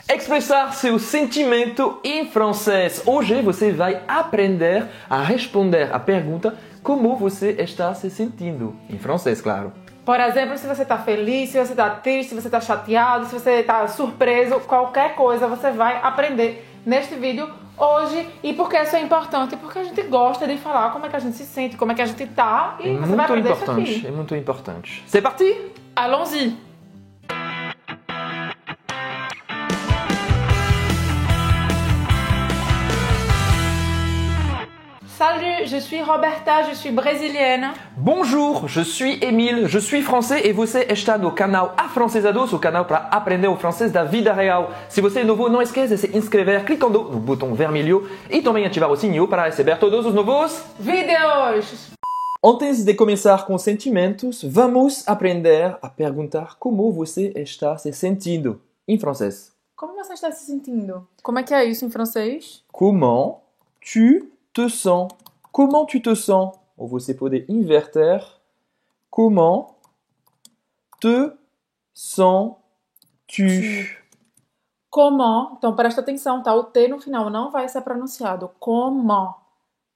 Expressar seu sentimento em francês. Hoje você vai aprender a responder à pergunta como você está se sentindo. Em francês, claro. Por exemplo, se você está feliz, se você está triste, se você está chateado, se você está surpreso, qualquer coisa você vai aprender neste vídeo hoje. E por que isso é importante? Porque a gente gosta de falar como é que a gente se sente, como é que a gente tá e você vai aprender isso aqui. É muito importante. C'est parti? Allons-y! Salut, je suis Roberta, je suis brésilienne. Bonjour, je suis Émile, je suis français e você está no canal Afrancesados, o canal para aprender o francês da vida real. Se você é novo, não esqueça de se inscrever clicando no botão vermelho e também ativar o sininho para receber todos os novos vídeos. Antes de começar com sentimentos, vamos aprender a perguntar como você está se sentindo em francês. Como você está se sentindo? Como é que é isso em francês? Comment tu te sens? Comment tu te sens? Ou você pode inverter. Comment te sens-tu? Comment, então presta atenção, tá? O T no final não vai ser pronunciado. Comment.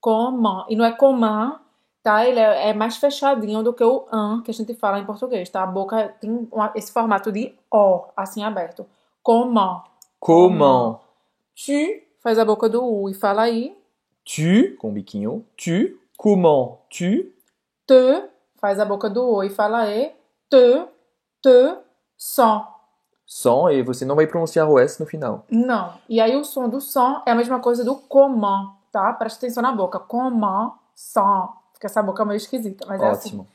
Comment. E não é comment, tá? Ele é mais fechadinho do que o an que a gente fala em português, tá? A boca tem esse formato de O, assim aberto. Comment. Comment. Tu faz a boca do U e fala aí. Tu, com biquinho. Tu. Comment tu? Te faz a boca do O e fala E. Te sens. Som, e você não vai pronunciar o S no final. Não. E aí o som do som é a mesma coisa do comment, tá? Presta atenção na boca. Comment, sens. Fica essa boca meio esquisita, mas é Ótimo. assim.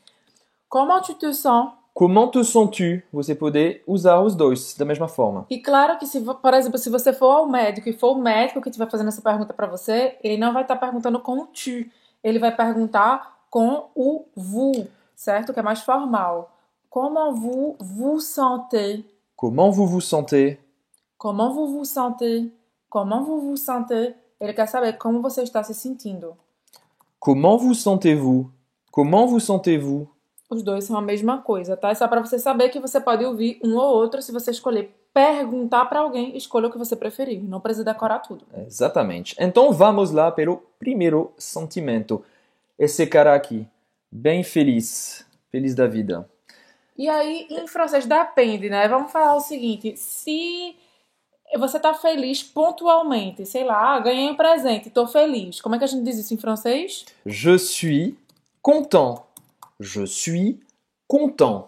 Comment tu te sens? Comment te sens-tu? Você pode usar os dois da mesma forma. E claro que, por exemplo, se você for ao médico e for o médico que estiver fazendo essa pergunta pra você, ele não vai estar perguntando com o tu. Ele vai perguntar com o vous, certo? Que é mais formal. Comment vous vous sentez? Comment vous vous sentez? Comment vous vous sentez? Comment vous vous sentez? Ele quer saber como você está se sentindo. Comment vous sentez-vous? Comment vous sentez-vous? Os dois são a mesma coisa, tá? É só pra você saber que você pode ouvir um ou outro. Se você escolher perguntar pra alguém, escolha o que você preferir. Não precisa decorar tudo. Exatamente. Então vamos lá pelo primeiro sentimento. Esse cara aqui, bem feliz, feliz da vida. E aí, em francês, depende, né? Vamos falar o seguinte. Se você tá feliz pontualmente, sei lá, ganhei um presente, tô feliz. Como é que a gente diz isso em francês? Je suis content. Je suis content.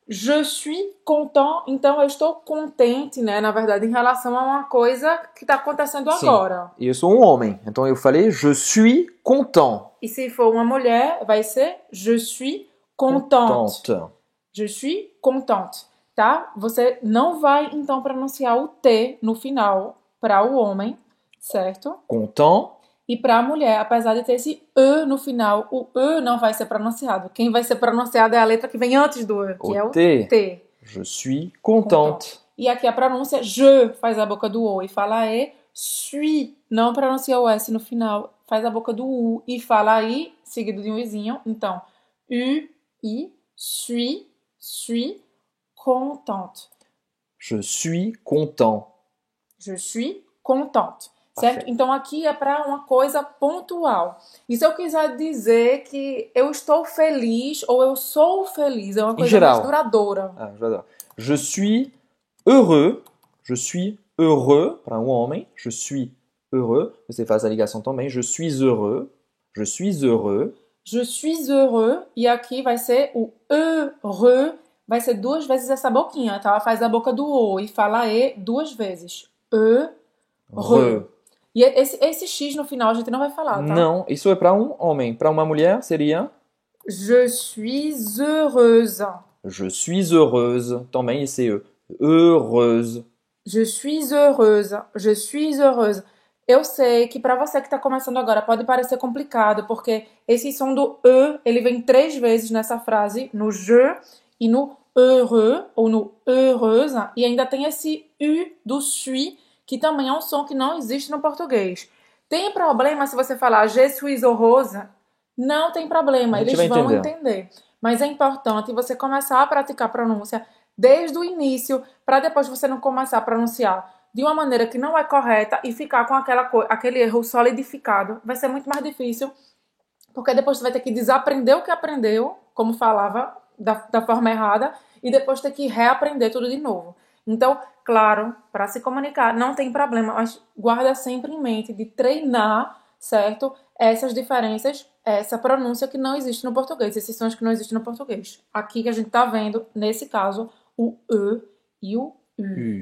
Je suis content. Então, eu estou contente, né? Na verdade, em relação a uma coisa que tá acontecendo Sim. agora. E eu sou um homem, então eu falei je suis content. E se for uma mulher, vai ser je suis contente. Contente. Je suis contente, tá? Você não vai, então, pronunciar o T no final para o homem, certo? Content. E para a mulher, apesar de ter esse E no final, o E não vai ser pronunciado. Quem vai ser pronunciado é a letra que vem antes do E, que é o T. Je suis contente. E aqui a pronúncia, je, faz a boca do O e fala E. Suis, não pronuncia o S no final, faz a boca do U e fala I, seguido de um Izinho. Então, U, I, suis contente. Je suis content. Je suis contente. Certo? Perfeito. Então aqui é para uma coisa pontual. E se eu quiser dizer que eu estou feliz ou eu sou feliz, é uma coisa mais duradoura. Ah, j'adore. Je suis heureux. Je suis heureux para um homem. Je suis heureux. Você faz a ligação também. Je suis heureux. Je suis heureux. Je suis heureux. E aqui vai ser o heureux. Vai ser duas vezes essa boquinha, tá? Ela faz a boca do O e fala E duas vezes. Heureux. E esse X no final a gente não vai falar, tá? Não, isso é para um homem. Para uma mulher seria Je suis heureuse. Je suis heureuse. Também esse E. Heureuse. Je suis heureuse. Je suis heureuse. Eu sei que para você que está começando agora pode parecer complicado, porque esse som do E, ele vem 3 vezes nessa frase, no je e no heureux, ou no heureuse, e ainda tem esse U do suis, que também é um som que não existe no português. Tem problema se você falar je suis heureuse? Não tem problema, eles vão entender. Mas é importante você começar a praticar a pronúncia desde o início, para depois você não começar a pronunciar de uma maneira que não é correta e ficar com aquele erro solidificado. Vai ser muito mais difícil, porque depois você vai ter que desaprender o que aprendeu, como falava, da forma errada, e depois ter que reaprender tudo de novo. Então, claro, para se comunicar não tem problema, mas guarda sempre em mente de treinar, certo? Essas diferenças, essa pronúncia que não existe no português, esses sons que não existem no português. Aqui que a gente tá vendo, nesse caso, o E e o U.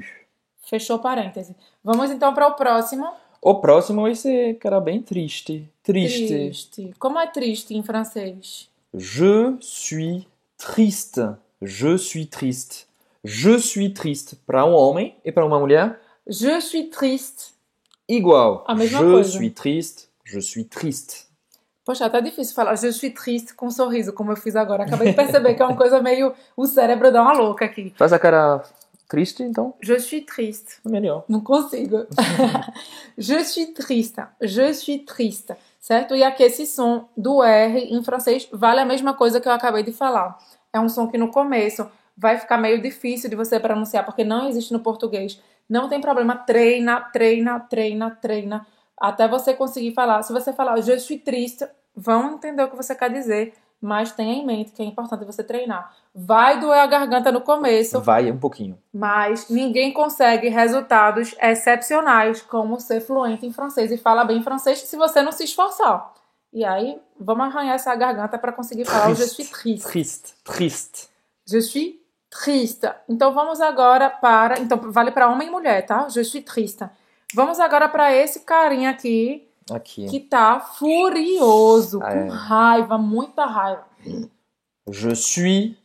Fechou parêntese. Vamos então para o próximo. O próximo, esse cara bem triste. Triste. Triste. Como é triste em francês? Je suis triste. Je suis triste. Je suis triste. Para um homem e para uma mulher, Je suis triste. igual. A mesma Je coisa. suis triste. Je suis triste. Poxa, tá difícil falar je suis triste com um sorriso, como eu fiz agora. Acabei de perceber que é uma coisa meio... O cérebro dá uma louca aqui. Faz a cara triste, então. Je suis triste. Melhor. Não consigo. Je suis triste. Je suis triste. Certo? E aqui esse som do R em francês vale a mesma coisa que eu acabei de falar. É um som que no começo vai ficar meio difícil de você pronunciar, porque não existe no português. Não tem problema. Treina, treina, treina, treina. Até você conseguir falar. Se você falar je suis triste, vão entender o que você quer dizer. Mas tenha em mente que é importante você treinar. Vai doer a garganta no começo. Vai um pouquinho. Mas ninguém consegue resultados excepcionais como ser fluente em francês e falar bem francês se você não se esforçar. E aí, vamos arranhar essa garganta para conseguir falar o je suis triste. Triste. Triste. Je suis triste. Então vamos agora para... Então vale para homem e mulher, tá? Je suis triste. Vamos agora para esse carinha aqui Aqui. que tá furioso, com raiva, muita raiva. Je suis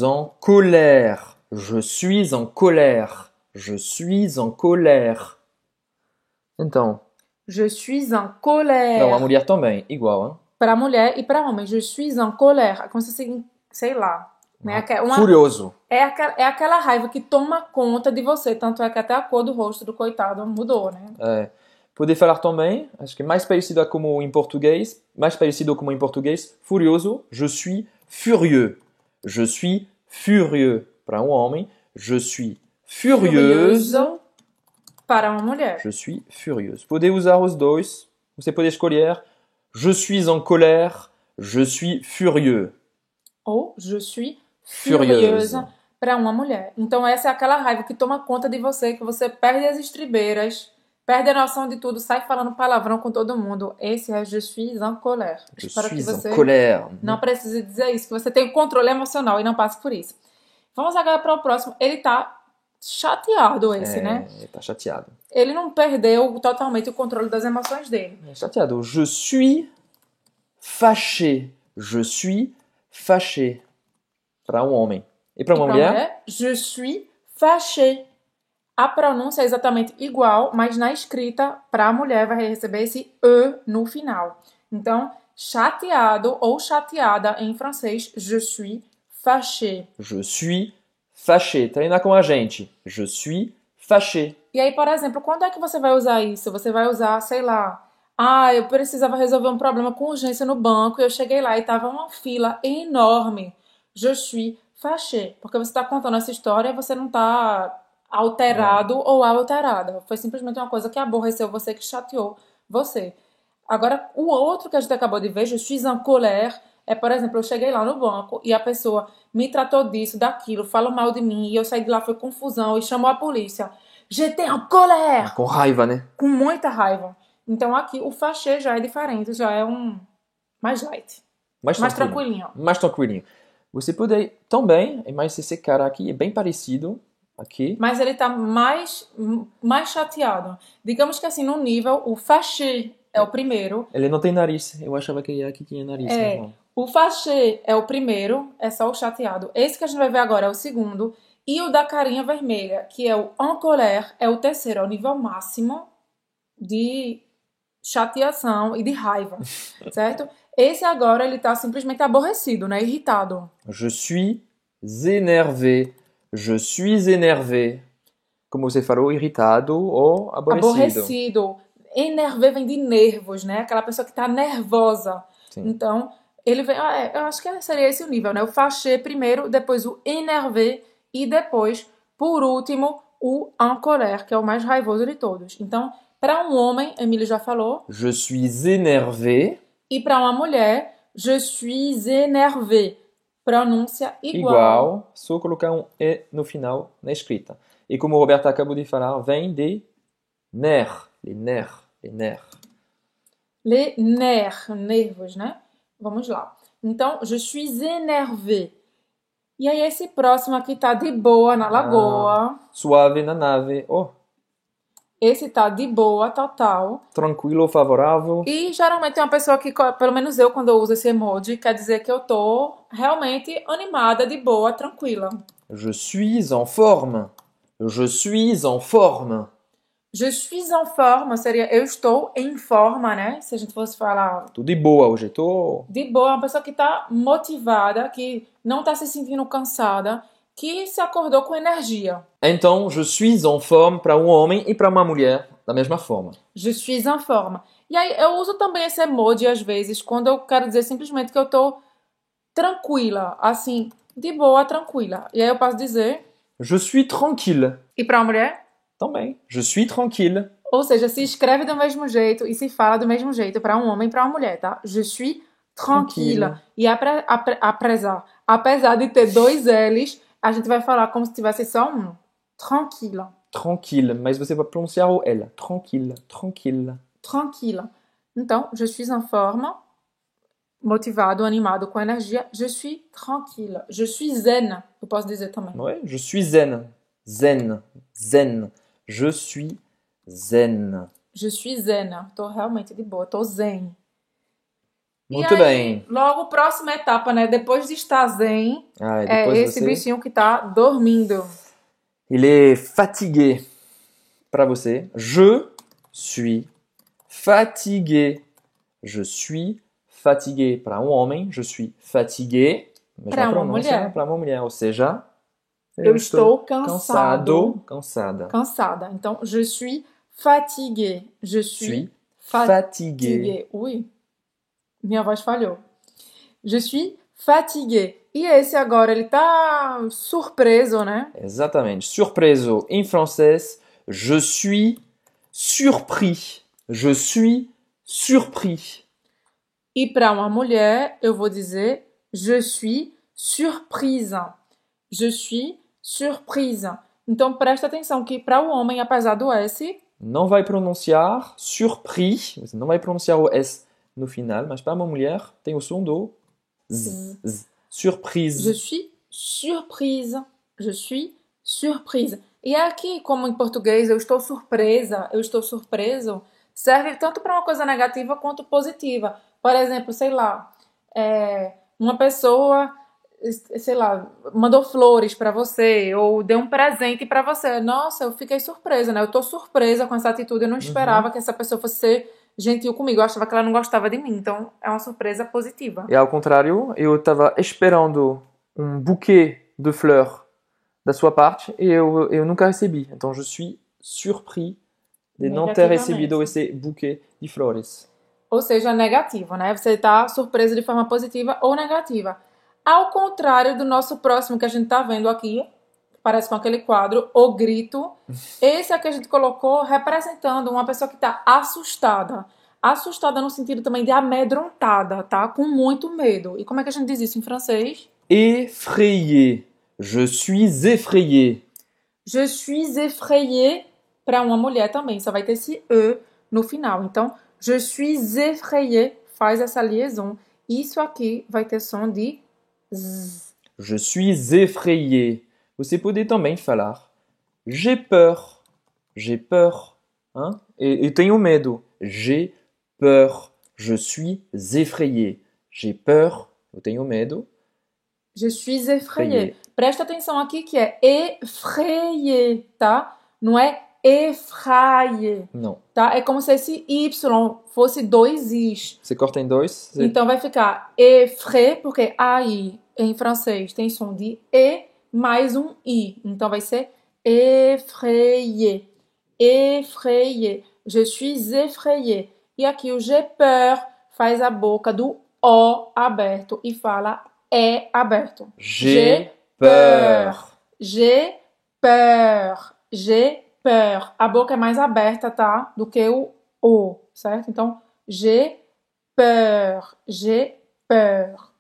en colère. Je suis en colère. Je suis en colère. Então, Je suis en colère. para uma mulher também, igual, hein? Para mulher e para homem. Je suis en colère. Como se fosse, sei lá. Né? Furioso. É aquela raiva que toma conta de você. Tanto é que até a cor do rosto do coitado mudou, né? É. Poder falar também, acho que mais parecido como em português, furioso, je suis furieux. Je suis furieux para um homem, je suis furieuse para uma mulher. Je suis furieuse. Poder usar os dois, você pode escolher je suis en colère, je suis furieux. Ou je suis furieuse para uma mulher. Então essa é aquela raiva que toma conta de você, que você perde as estribeiras, perde a noção de tudo, sai falando palavrão com todo mundo. Esse é je suis en colère. Espero que você não precise dizer isso, que você tem o controle emocional e não passe por isso. Vamos agora para o próximo. Ele tá chateado né? Ele tá chateado. Ele não perdeu totalmente o controle das emoções dele. Chateado. Je suis fâché. Je suis fâché. Para um homem. E para uma mulher? Je suis fâché. A pronúncia é exatamente igual, mas na escrita, para a mulher, vai receber esse E no final. Então, chateado ou chateada em francês, je suis fâché. Je suis fâché. Treina com a gente. Je suis fâché. E aí, por exemplo, quando é que você vai usar isso? Você vai usar, sei lá, eu precisava resolver um problema com urgência no banco e eu cheguei lá e estava uma fila enorme. Je suis fâché. Porque você está contando essa história e você não está alterado ou alterada. Foi simplesmente uma coisa que aborreceu você, que chateou você. Agora, o outro que a gente acabou de ver, je suis en colère, é, por exemplo, eu cheguei lá no banco e a pessoa me tratou disso, daquilo, falou mal de mim e eu saí de lá, foi confusão e chamou a polícia. J'étais en colère! Com raiva, né? Com muita raiva. Então aqui o fâché já é diferente, já é um mais light. Mais tranquilinho. Mais tranquilinho. Você pode também, mas esse cara aqui é bem parecido aqui. Mas ele tá mais chateado. Digamos que assim, no nível, o fâché é o primeiro. Ele não tem nariz. Eu achava que aqui tinha nariz. O fâché é o primeiro, é só o chateado. Esse que a gente vai ver agora é o segundo. E o da carinha vermelha, que é o en colère, é o terceiro, é o nível máximo de chateação e de raiva, certo? Esse agora, ele tá simplesmente aborrecido, né? Irritado. Je suis énervé. Je suis énervé. Como você falou, irritado ou aborrecido. Aborrecido. Énervé vem de nervos, né? Aquela pessoa que tá nervosa. Sim. Então, ele vem... eu acho que seria esse o nível, né? O fâché primeiro, depois o énervé e depois, por último, o en colère, que é o mais raivoso de todos. Então, para um homem, Emílio já falou, Je suis énervé. e para uma mulher, je suis énervé. Pronúncia igual. Igual, só colocar um E no final na escrita. E como o Roberto acabou de falar, vem de nerfs, les nerfs, les nerfs. Les nerfs, nervos, né? Vamos lá. Então, je suis énervé. E aí, esse próximo aqui tá de boa na lagoa. Suave na nave, oh, Esse tá de boa, total. tranquilo, favorável. E geralmente é uma pessoa que, pelo menos eu, quando eu uso esse emoji, quer dizer que eu tô realmente animada, de boa, tranquila. Je suis en forme. Je suis en forme. Je suis en forme seria eu estou em forma, né? Se a gente fosse falar Tô de boa hoje, tô... de boa, é uma pessoa que tá motivada, que não tá se sentindo cansada, que se acordou com energia. Então, je suis en forme para um homem e para uma mulher da mesma forma. Je suis en forme. E aí eu uso também esse emoji às vezes quando eu quero dizer simplesmente que eu tô tranquila, assim, de boa, tranquila. E aí eu posso dizer, Je suis tranquille. e para uma mulher? Também. Je suis tranquille. Ou seja, se escreve do mesmo jeito e se fala do mesmo jeito para um homem e para uma mulher, tá? Je suis tranquila. E apesar de ter dois L's, a gente vai falar como se tivesse só um. Tranquila. Tranquille. Mas você vai pronunciar o L. Tranquille. Tranquille. Tranquila. Então, je suis en forme, motivado, animado, com energia. Je suis tranquille. Je suis zen, eu posso dizer também. Ouais, je suis zen. Zen. Zen. Je suis zen. Je suis zen. Tô realmente de boa, tô zen. Muito e aí, bem. Logo, próxima etapa, né? Depois de estar zen, Ah, e é depois esse você... bichinho que tá dormindo. Il est fatigué. Para você. Je suis fatigué. Je suis fatigué. Para um homem, je suis fatigué. Para uma mulher. Para uma mulher. Ou seja, eu estou cansado. Cansada. Cansada. Então, je suis fatigué. Je suis fatigué. Ui, minha voz falhou. Je suis fatigué. E esse agora, ele tá surpreso, né? Exatamente. Surpreso em francês. Je suis surpris. Je suis surpris. E para uma mulher, eu vou dizer je suis surprise. Je suis surprise. Então, presta atenção que para o homem, apesar do S... Não vai pronunciar surpris. Você não vai pronunciar o S no final, mas para uma mulher tem o som do Z. Z. Surprise. Je suis surprise. Je suis surprise. E aqui, como em português, eu estou surpresa, eu estou surpreso, serve tanto para uma coisa negativa quanto positiva. Por exemplo, sei lá, uma pessoa, sei lá, mandou flores para você ou deu um presente para você. Nossa, eu fiquei surpresa, né? Eu tô surpresa com essa atitude. Eu não esperava que essa pessoa fosse ser gentil comigo. Eu achava que ela não gostava de mim. Então, é uma surpresa positiva. E ao contrário, eu estava esperando um buquê de fleurs da sua parte e eu nunca recebi. Então, je suis surpris de não ter recebido esse buquê de flores. Ou seja, negativo, né? Você está surpreso de forma positiva ou negativa. Ao contrário do nosso próximo que a gente está vendo aqui, parece com aquele quadro, O Grito. Esse aqui a gente colocou representando uma pessoa que está assustada. Assustada no sentido também de amedrontada, tá? Com muito medo. E como é que a gente diz isso em francês? Effrayé. Je suis effrayé. Je suis effrayé para uma mulher também. Só vai ter esse E no final. Então, je suis effrayé faz essa liaison. Isso aqui vai ter som de Z. Je suis effrayé. Você pode também falar j'ai peur. J'ai peur. Hein? E tenho medo. J'ai peur. Je suis effrayé. J'ai peur. Eu tenho medo. Je suis effrayé. Presta atenção aqui que é effrayé, tá? Não é effrayé. Não. Tá? É como se esse Y fosse dois Is. Você corta em dois. Então vai ficar effray, porque AI em francês tem som de E mais um I. Então vai ser effrayé. Effrayé. Je suis effrayé. E aqui o j'ai peur faz a boca do O aberto e fala E aberto. J'ai peur. J'ai peur. j'ai peur. A boca é mais aberta, tá? Do que o, certo? Então, j'ai peur. J'ai peur.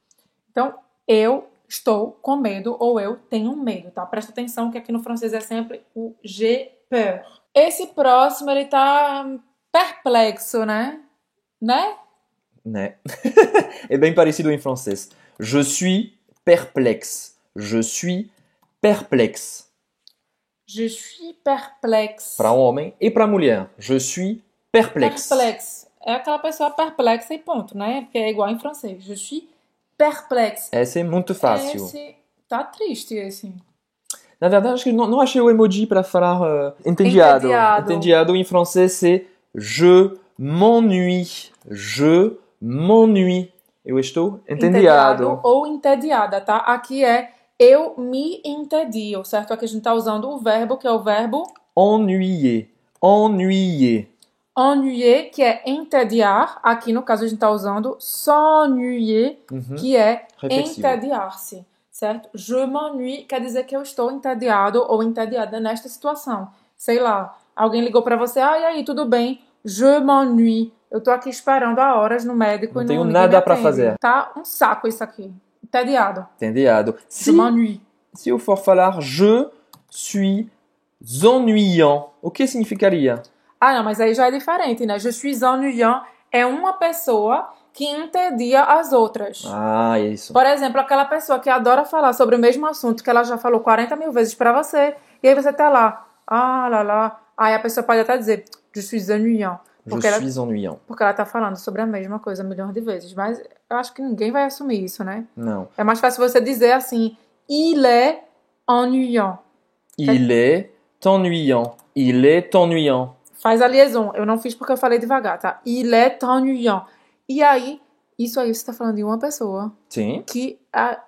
Então, eu estou com medo ou eu tenho medo, tá? Presta atenção que aqui no francês é sempre o j'ai peur. Esse próximo, ele tá perplexo, né? Né? Né? É bem parecido em francês. Je suis perplexe. Je suis perplexe. Je suis perplexe. Para homem e para mulher. Je suis perplexe. Perplexe. É aquela pessoa perplexa e ponto, né? Porque é igual em francês. Je suis perplexe. Esse é muito fácil. Esse tá triste, esse. Na verdade, acho que não achei o emoji para falar entediado. Entediado. Entediado em francês c'est je m'ennuie. Je m'ennuie. Eu estou entediado. Ou entediada, tá? Aqui é eu me entedio, certo? Aqui a gente tá usando o verbo, que é o verbo Ennuyer. Ennuyer. ennuyer, que é entediar. Aqui, no caso, a gente tá usando s'ennuyer, que é Reflexivo. entediar-se, certo? Je m'ennuie quer dizer que eu estou entediado ou entediada nesta situação. Sei lá, alguém ligou pra você, e aí, tudo bem? Je m'ennuie. Eu tô aqui esperando há horas no médico Não e tenho ninguém nada me pra atende. fazer. Tá um saco isso aqui. Entediado. Entediado. Je m'ennuie. Se eu for falar je suis ennuyant, o que significaria? Ah, não, mas aí já é diferente, né? Je suis ennuyant é uma pessoa que entedia as outras. Ah, é isso. Por exemplo, aquela pessoa que adora falar sobre o mesmo assunto que ela já falou 40 mil vezes pra você, e aí você tá lá, lá. Aí a pessoa pode até dizer, je suis ennuyant. Je suis ennuyant. Porque ela tá falando sobre a mesma coisa milhões de vezes. Mas eu acho que ninguém vai assumir isso, né? Não. É mais fácil você dizer assim, il est ennuyant. Il est ennuyant. Il est ennuyant. Faz a liaison. Eu não fiz porque eu falei devagar, tá? Il est ennuyant. E aí, isso aí você tá falando de uma pessoa Sim. que,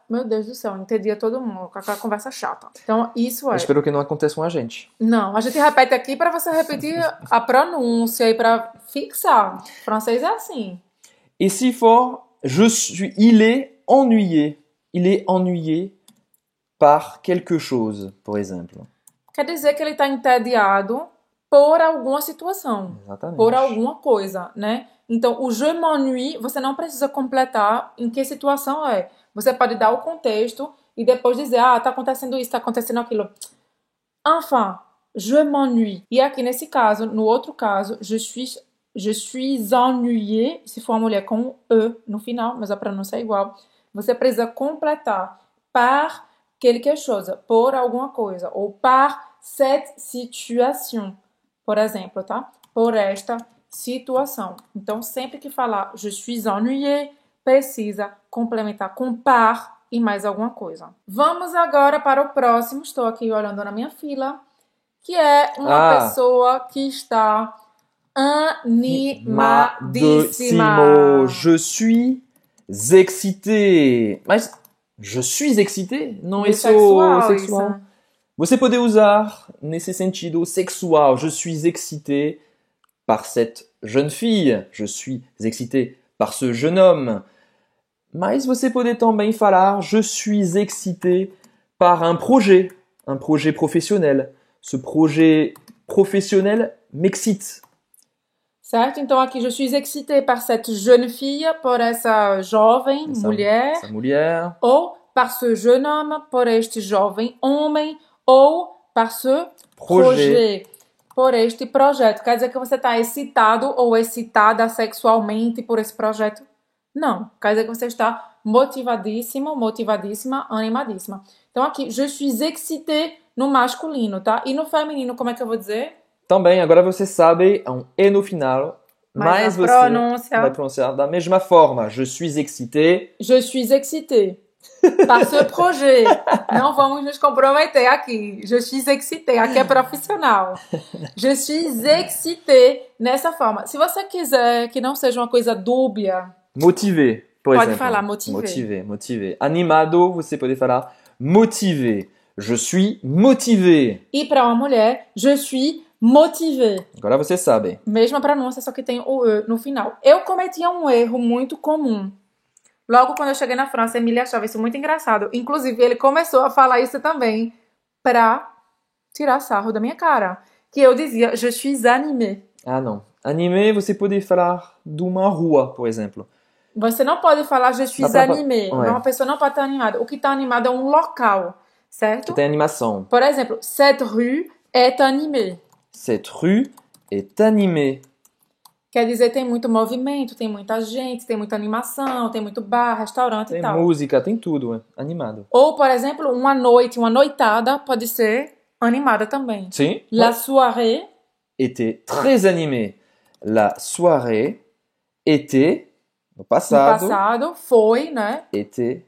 meu Deus do céu, entendia todo mundo com aquela conversa chata. Então, isso é. Eu espero que não aconteça com a gente. Não, a gente repete aqui pra você repetir a pronúncia e pra fixar. O francês é assim. E se for je suis, il est ennuyé. Il est ennuyé par quelque chose, por exemplo. Quer dizer que ele tá entediado por alguma situação. Exatamente. Por alguma coisa, né? Então, o je m'ennuie, você não precisa completar em que situação é. Você pode dar o contexto e depois dizer, tá acontecendo isso, tá acontecendo aquilo. Enfin, je m'ennuie. E aqui nesse caso, no outro caso, je suis ennuyée, se for uma mulher com E no final, mas a pronúncia é igual. Você precisa completar par quelque chose, por alguma coisa, ou par cette situation, por exemplo, tá? Por esta situação. Então, sempre que falar je suis ennuyée, precisa complementar com par e mais alguma coisa. Vamos agora para o próximo. Estou aqui olhando na minha fila, que é uma pessoa que está animadíssima. Je suis excité. Mas je suis excité? Não é só sexual. Isso. Você pode usar nesse sentido sexual. Je suis excité par cette jeune fille. Je suis excité par ce jeune homme. Mas você pode também falar je suis excité par un projet professionnel. Ce projet professionnel m'excite. Certo? Então aqui je suis excité par cette jeune fille, por essa jovem mulher. Essa mulher. Ou par ce jeune homme, por este jovem homem. Ou par ce projet. Por este projeto. Quer dizer que você está excitado ou excitada sexualmente por esse projeto? Não. Quer dizer que você está motivadíssimo, motivadíssima, animadíssima. Então aqui, je suis excité no masculino, tá? E no feminino, como é que eu vou dizer? Também, agora você sabe, um E no final. Mas você vai pronunciar da mesma forma. Je suis excité. Je suis excité. Par ce projet. Não vamos nos comprometer aqui. Je suis excité. Aqui é profissional. Je suis excité nessa forma. Se você quiser que não seja uma coisa dúbia... Motivé, por exemplo. Pode falar motivé. Motivé. Animado, você pode falar motivé. Je suis motivé. E para uma mulher, je suis motivé. Agora você sabe. Mesma pronúncia, só que tem o E no final. Eu cometia um erro muito comum. Logo quando eu cheguei na França, Emília achava isso muito engraçado. Inclusive, ele começou a falar isso também pra tirar sarro da minha cara. Que eu dizia, je suis animé. Ah, não. Animé, você pode falar de uma rua, por exemplo. Você não pode falar je Dá suis pra- animé. Ouais. Uma pessoa não pode estar animada. O que está animado é um local, Que certo? tem animação. Por exemplo, cette rue est animée. Cette rue est animée. Quer dizer, tem muito movimento, tem muita gente, tem muita animação, tem muito bar, restaurante Tem e tal. música, tem tudo, é animado. Ou, por exemplo, uma noite, uma noitada pode ser animada também. Sim. La soirée Était très animée. La soirée était, no no passado, passado foi, né? était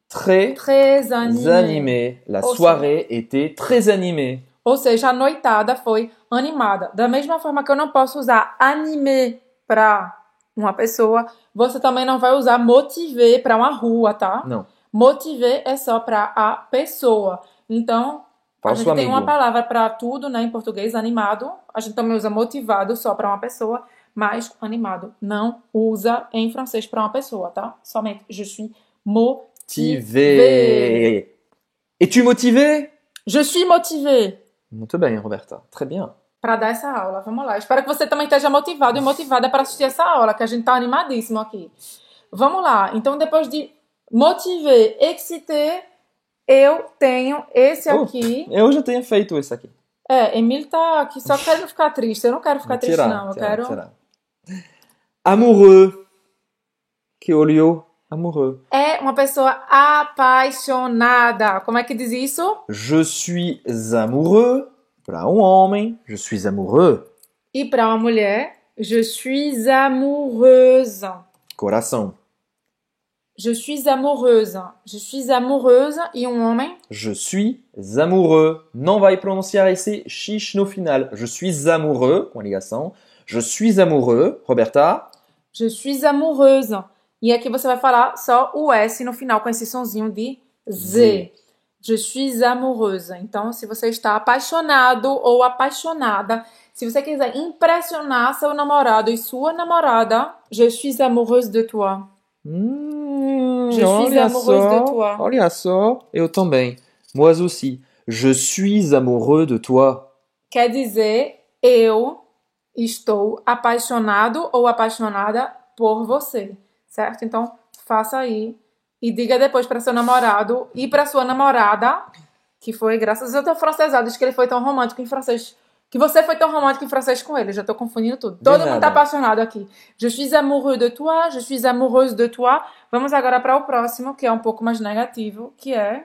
très Très animée. animée. La Ou soirée était très animée. Ou seja, a noitada foi animada. Da mesma forma que eu não posso usar animé para uma pessoa, você também não vai usar motivé para uma rua, tá? Não. Motivé é só para a pessoa. Então, Para a o gente seu tem uma amigo. palavra para tudo, né, em português, animado. A gente também usa motivado só para uma pessoa, mas animado não usa em francês para uma pessoa, tá? Somente je suis motivé. Motivé. Es-tu motivé? Je suis motivé. Muito bem, Roberta. Très bien. Para dar essa aula. Vamos lá. Espero que você também esteja motivado e motivada para assistir essa aula, que a gente tá animadíssimo aqui. Vamos lá. Então, depois de motivé, excité, eu tenho esse Oh, aqui. eu já tenho feito isso aqui. Emílio tá aqui só querendo ficar triste. Eu não quero ficar triste, não. Eu quero... tirar. Amoureux. Que olhou amoureux. É uma pessoa apaixonada. Como é que diz isso? Je suis amoureux. Para um homem, je suis amoureux. E para uma mulher, je suis amoureuse. Coração. Je suis amoureuse. Je suis amoureuse. E um homem? Je suis amoureux. Não vai pronunciar esse x no final. Je suis amoureux, com ligação. Je suis amoureux. Roberta? Je suis amoureuse. E aqui você vai falar só o S no final, com esse sonzinho de Z. Je suis amoureuse. Então, se você está apaixonado ou apaixonada, se você quiser impressionar seu namorado e sua namorada, je suis amoureuse de toi. Je suis amoureuse de toi. Olha só, eu também. Moi aussi. Je suis amoureux de toi. Quer dizer, eu estou apaixonado ou apaixonada por você, certo? Então, faça aí e diga depois para seu namorado e para sua namorada, que foi graças ao teu francesado, que ele foi tão romântico em francês, que você foi tão romântico em francês com ele. Já tô confundindo tudo. Todo mundo tá apaixonado aqui. Je suis amoureux de toi, je suis amoureuse de toi. Vamos agora para o próximo, que é um pouco mais negativo, que é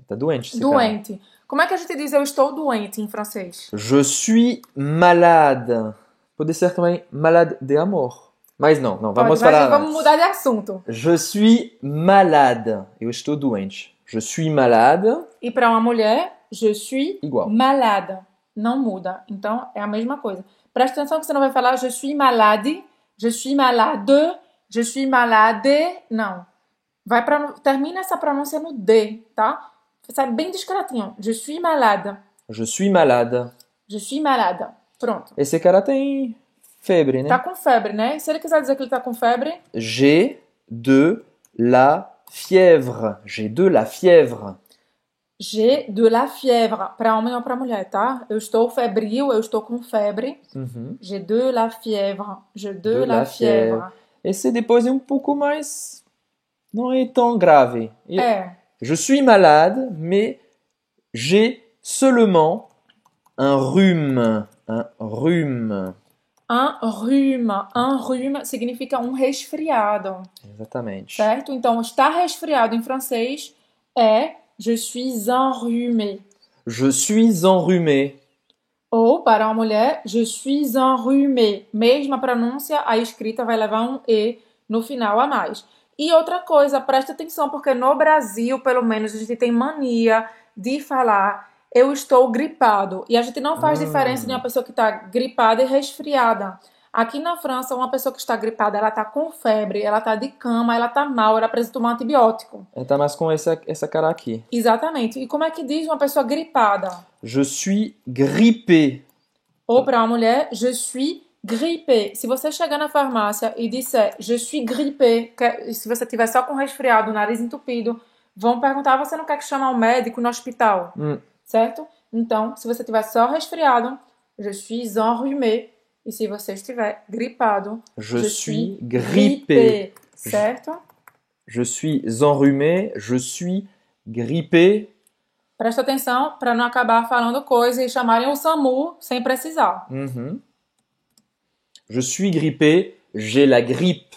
Tá doente esse doente. cara. Como é que a gente diz eu estou doente em francês? Je suis malade. Pode ser também malade de amor. Mas não, vamos falar. Vamos mudar de assunto. Je suis malade. Eu estou doente. Je suis malade. E para uma mulher, je suis Igual. malade. Não muda. Então, é a mesma coisa. Presta atenção que você não vai falar je suis malade, je suis malade, je suis malade. Não. Termina essa pronúncia no D, tá? Sai bem discretinho. Je suis malade. Je suis malade. Je suis malade. Pronto. Esse cara tem febre, né? Tá com febre, né? E se ele quiser dizer que ele tá com febre, J'ai de la fièvre. J'ai de la fièvre. j'ai de la fièvre. Para homem ou para mulher, tá? Eu estou febril, eu estou com febre. Uhum. J'ai de la fièvre. J'ai de la fièvre. Esse depois é um pouco mais... Não é tão grave. Je suis malade, mais j'ai seulement un rhume. Un rhume. Un rhume. Un rhume significa um resfriado. Exatamente. Certo? Então, estar resfriado em francês é je suis enrhumé. Je suis enrhumé. Ou, para uma mulher, je suis enrhumé. Mesma pronúncia, a escrita vai levar um E no final a mais. E outra coisa, presta atenção, porque no Brasil, pelo menos, a gente tem mania de falar eu estou gripado. E a gente não faz diferença de uma pessoa que está gripada e resfriada. Aqui na França, uma pessoa que está gripada, ela está com febre, ela está de cama, ela está mal, ela precisa tomar um antibiótico. Ela tá mais com essa cara aqui. Exatamente. E como é que diz uma pessoa gripada? Je suis grippé. Ou para uma mulher, je suis grippé. Se você chegar na farmácia e disser je suis grippé, se você tiver só com resfriado, nariz entupido, vão perguntar, você não quer que chame um médico no hospital? Certo? Então, se você estiver só resfriado, je suis enrhumé. E se você estiver gripado, Je suis grippé. Certo? Je suis enrhumé, je suis grippé. Presta atenção para não acabar falando coisa e chamarem o SAMU sem precisar. Je suis grippé, j'ai la grippe.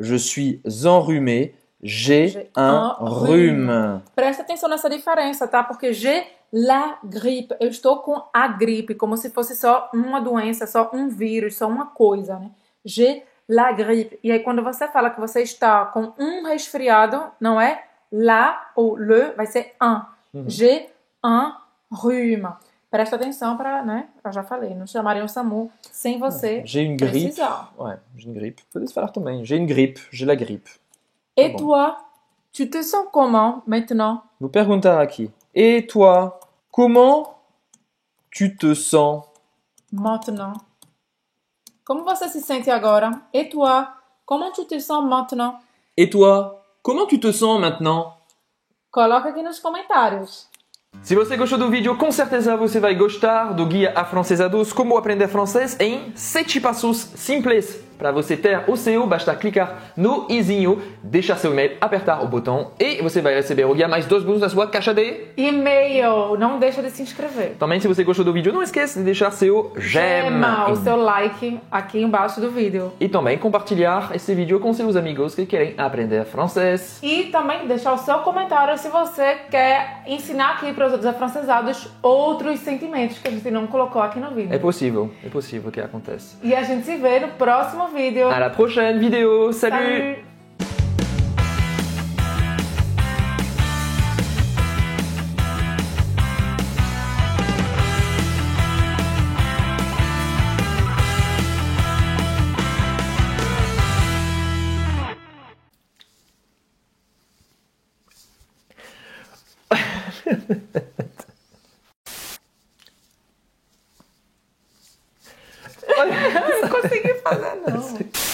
Je suis enrhumé, j'ai un rhume. Presta atenção nessa diferença, tá? Porque j'ai la grippe. Eu estou com a gripe, como se fosse só uma doença, só um vírus, só uma coisa, né? J'ai la grippe. E aí, quando você fala que você está com um resfriado, não é la ou le, vai ser un. J'ai un rhume. Presta atenção para, né? Eu já falei, não chamarem o SAMU sem você J'ai une grippe. precisar. Ouais, j'ai une grippe. Peut-être falar também. J'ai une grippe, j'ai la grippe. Et toi, tu te sens comment maintenant? Vou perguntar aqui. Et toi, comment tu te sens? Maintenant. Como você se sente agora? Et toi, comment tu te sens maintenant? Et toi, comment tu te sens maintenant? Coloca aqui nos comentários. Se você gostou do vídeo, com certeza você vai gostar do Guia Afrancesados Como Aprender Francês em 7 passos simples. Para você ter o seu, basta clicar no izinho, deixar seu e-mail, apertar o botão e você vai receber o guia mais 2 bônus na sua caixa de E-mail, não deixa de se inscrever. Também, se você gostou do vídeo, não esqueça de deixar seu O seu like aqui embaixo do vídeo. E também compartilhar esse vídeo com seus amigos que querem aprender francês. E também deixar o seu comentário se você quer ensinar aqui para os outros afrancesados outros sentimentos que a gente não colocou aqui no vídeo. É possível que aconteça. E a gente se vê no próximo vídeo. À la prochaine vidéo. Salut. Não consegui fazer, não.